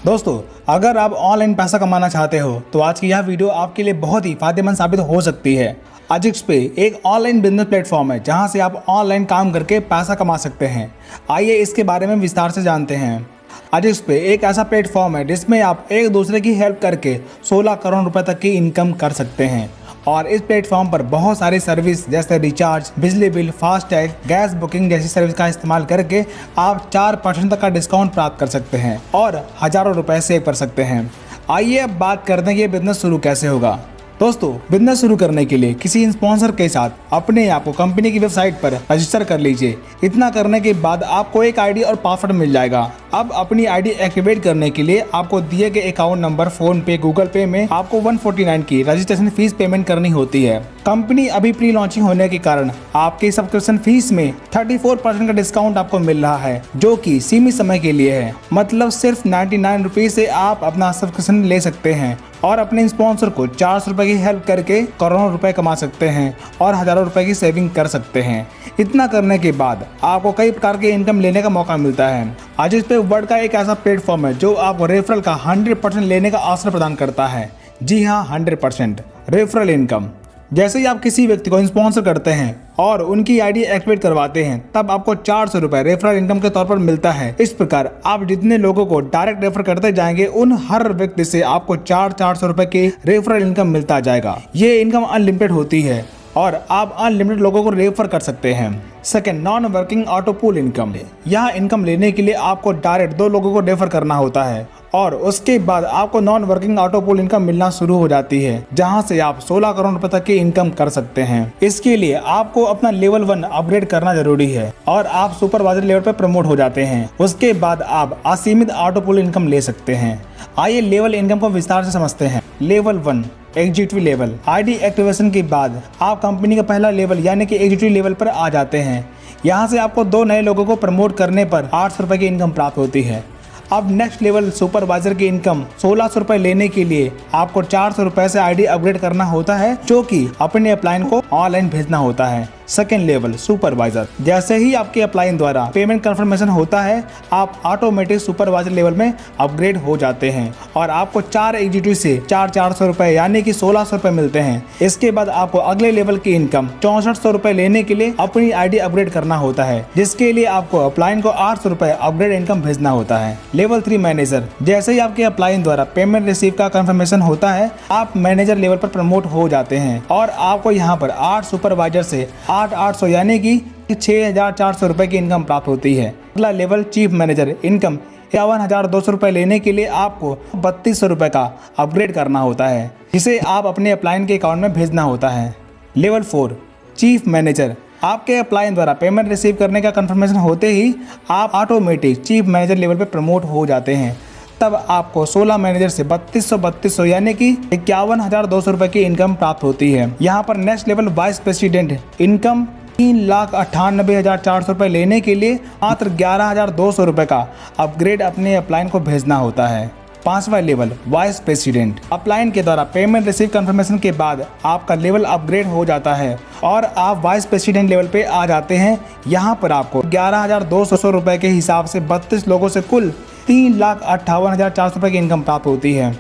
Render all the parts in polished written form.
दोस्तों, अगर आप ऑनलाइन पैसा कमाना चाहते हो तो आज की यह वीडियो आपके लिए बहुत ही फायदेमंद साबित हो सकती है। अजिक्स पे एक ऑनलाइन बिजनेस प्लेटफॉर्म है जहां से आप ऑनलाइन काम करके पैसा कमा सकते हैं। आइए इसके बारे में विस्तार से जानते हैं। अजिक्स पे एक ऐसा प्लेटफॉर्म है जिसमें आप एक दूसरे की हेल्प करके 16 करोड़ रुपए तक की इनकम कर सकते हैं। और इस प्लेटफॉर्म पर बहुत सारी सर्विस जैसे रिचार्ज, बिजली बिल, फास्टैग, गैस बुकिंग जैसी सर्विस का इस्तेमाल करके आप 4% तक का डिस्काउंट प्राप्त कर सकते हैं और हजारों रुपए सेव कर सकते हैं। आइए अब बात करते हैं कि ये बिजनेस शुरू कैसे होगा। दोस्तों, बिजनेस शुरू करने के लिए किसी स्पॉन्सर के साथ अपने आप को कंपनी की वेबसाइट पर रजिस्टर कर लीजिए। इतना करने के बाद आपको एक आईडी और पासवर्ड मिल जाएगा। अब अपनी आईडी एक्टिवेट करने के लिए आपको दिए गए अकाउंट नंबर, फोन पे, गूगल पे में आपको 149 की रजिस्ट्रेशन फीस पेमेंट करनी होती है। कंपनी अभी प्री लॉन्चिंग होने के कारण आपके सब्सक्रिप्शन फीस में 34% का डिस्काउंट आपको मिल रहा है, जो कि सीमित समय के लिए है। मतलब सिर्फ 99 रुपीज से आप अपना सब्सक्रिप्शन ले सकते हैं और अपने स्पॉन्सर को 400 रुपए की हेल्प करके करोड़ों रुपए कमा सकते हैं और हजारों रुपए की सेविंग कर सकते हैं। इतना करने के बाद आपको कई प्रकार के इनकम लेने का मौका मिलता है। आज इस पे वर्ल्ड का एक ऐसा प्लेटफॉर्म है जो आपको रेफरल का 100% लेने का अवसर प्रदान करता है। जी हाँ, 100% रेफरल इनकम। जैसे ही आप किसी व्यक्ति को स्पॉन्सर करते हैं और उनकी आईडी एक्टिवेट करवाते हैं, तब आपको 400 रुपए रेफरल इनकम के तौर पर मिलता है। इस प्रकार आप जितने लोगों को डायरेक्ट रेफर करते जाएंगे, उन हर व्यक्ति से आपको 400 रुपए की रेफरल इनकम मिलता जाएगा। ये इनकम अनलिमिटेड होती है और आप अनलिमिटेड लोगों को रेफर कर सकते हैं। Second, non working auto pool income. यह इनकम लेने के लिए आपको डायरेक्ट 2 लोगों को रेफर करना होता है और उसके बाद आपको non working auto pool income मिलना शुरू हो जाती है, जहां से आप 16 करोड़ रुपए तक की इनकम कर सकते हैं। इसके लिए आपको अपना लेवल 1 अपग्रेड करना जरूरी है और आप सुपरवाइजर लेवल पर प्रमोट हो जाते हैं। उसके बाद आप असीमित ऑटो पूल इनकम ले सकते हैं। आइए लेवल इनकम को विस्तार से समझते हैं। Level 1, executive level. ID activation के बाद आप कंपनी का पहला लेवल यानी कि एग्जीक्यूटिव लेवल पर आ जाते हैं। यहाँ से आपको 2 नए लोगों को प्रमोट करने पर 800 रुपए की इनकम प्राप्त होती है। अब नेक्स्ट लेवल सुपरवाइजर की इनकम 1600 रुपए लेने के लिए आपको 400 रुपए से आईडी अपग्रेड करना होता है, जो कि अपने अपलाइन को ऑनलाइन भेजना होता है। Second level supervisor. जैसे ही आपके अपलाइन द्वारा पेमेंट कंफर्मेशन होता है, आप ऑटोमेटिक सुपरवाइजर लेवल में अपग्रेड हो जाते हैं और आपको 4 एग्जीक्यूटिव से 400 रुपए यानी कि 1600 रुपए मिलते हैं। इसके बाद आपको अगले लेवल की इनकम 6400 रुपए लेने के लिए अपनी आईडी अपग्रेड करना होता है, जिसके लिए आपको अपलाइन को 800 रुपए अपग्रेड इनकम भेजना होता है। Level 3 manager. जैसे ही आपके अपलाइन द्वारा पेमेंट रिसीव का कंफर्मेशन होता है, आप मैनेजर लेवल पर प्रमोट हो जाते हैं और आपको यहाँ पर 8 सुपरवाइजर से 800 यानी कि 6400 रुपए की इनकम प्राप्त होती है। अगला लेवल चीफ मैनेजर। इनकम 51,200 रुपए लेने के लिए आपको 3200 रुपए का अपग्रेड करना होता है, जिसे आप अपने अपलाइन के अकाउंट में भेजना होता है। Level 4 chief manager. आपके अपलाइन द्वारा पेमेंट रिसीव करने का कंफर्मेशन होते ही आप ऑटोमेटिक चीफ मैनेजर लेवल पे प्रमोट हो जाते हैं। तब आपको 16 मैनेजर से 3200 यानी कि 51,200 रुपए की इनकम प्राप्त होती है। यहाँ पर next level vice president. Income 3,98,400 रुपए लेने के लिए मात्र 11,200 रुपए का अपग्रेड अपने अपलाइन को भेजना होता है। 5वां लेवल वाइस प्रेसिडेंट। अपलाइन के द्वारा पेमेंट रिसीव कंफर्मेशन के बाद आपका लेवल अपग्रेड हो जाता है और आप वाइस प्रेसिडेंट लेवल पे आ जाते हैं। यहाँ पर आपको 11,200 रुपए के हिसाब से 32 लोगों से कुल 3,58,400 रुपए की इनकम प्राप्त होती है।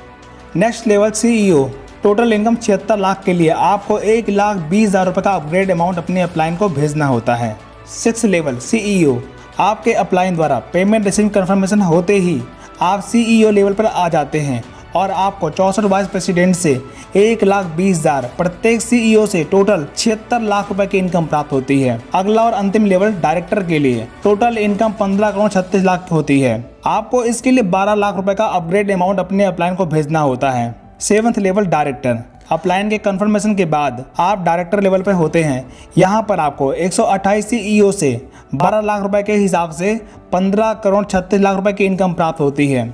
Next level CEO. Total income 76 lakh के लिए आपको 1,20,000 रुपए का अपग्रेड अमाउंट अपने अपलाइन को भेजना होता है। 6 लेवल सीईओ। आपके अपलाइन द्वारा पेमेंट रिसीव कंफर्मेशन होते ही आप सीईओ लेवल पर आ जाते हैं और आपको 64 वाइस प्रेसिडेंट से 1,20,000, प्रत्येक सीईओ से टोटल 76 लाख रुपए की इनकम प्राप्त होती है। अगला और अंतिम लेवल डायरेक्टर के लिए टोटल इनकम 15,36,00,000 होती है। आपको इसके लिए 12 लाख रुपए का अपग्रेड अमाउंट अपने अपलाइन को भेजना होता है। 7th level director. अपलाइन के कंफर्मेशन के बाद आप डायरेक्टर लेवल पर होते हैं। यहाँ पर आपको 128 सीईओ से 12 लाख रुपए के हिसाब से 15,36,00,000 रुपए की इनकम प्राप्त होती है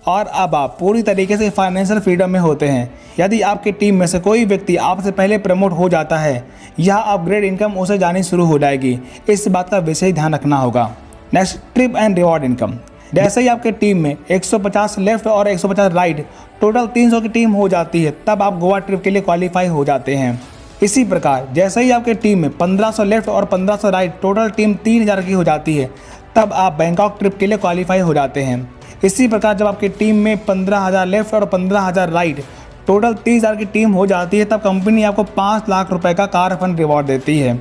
और अब आप पूरी तरीके से फाइनेंशियल फ्रीडम में होते हैं। यदि आपकी टीम में से कोई व्यक्ति आपसे पहले प्रमोट हो जाता है, यह अपग्रेड इनकम उसे जानी शुरू हो जाएगी। इस बात का विशेष ध्यान रखना होगा। Next, trip and reward income. जैसे ही आपके टीम में 150 लेफ्ट और 150 राइट, टोटल 300 की टीम हो जाती है, तब आप गोवा ट्रिप के लिए क्वालिफाई हो जाते हैं। इसी प्रकार जैसे ही आपके टीम में 1500 लेफ्ट और 1500 राइट, टोटल टीम 3000 की हो जाती है, तब आप बैंकॉक ट्रिप के लिए क्वालिफाई हो जाते हैं। इसी प्रकार जब आपकी टीम में 15,000 लेफ्ट और 15,000 राइट टोटल 30,000 की टीम हो जाती है, तब कंपनी आपको 5 लाख रुपए का कार फंड रिवॉर्ड देती है।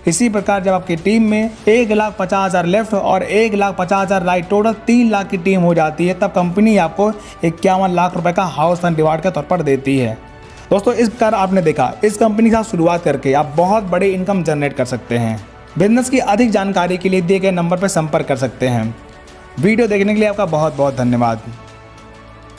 इसी प्रकार जब आपकी टीम में 1,50,000 लेफ्ट और 1,50,000 राइट टोटल 3 लाख की टीम हो जाती है, तब कंपनी आपको 51 लाख रुपए का हाउस फंड रिवॉर्ड के तौर पर देती है। दोस्तों, इस प्रकार आपने देखा इस कंपनी के साथ शुरुआत करके आप बहुत बड़े इनकम जनरेट कर सकते हैं। बिजनेस की अधिक जानकारी के लिए दिए गए नंबर पर संपर्क कर सकते हैं। वीडियो देखने के लिए आपका बहुत बहुत धन्यवाद।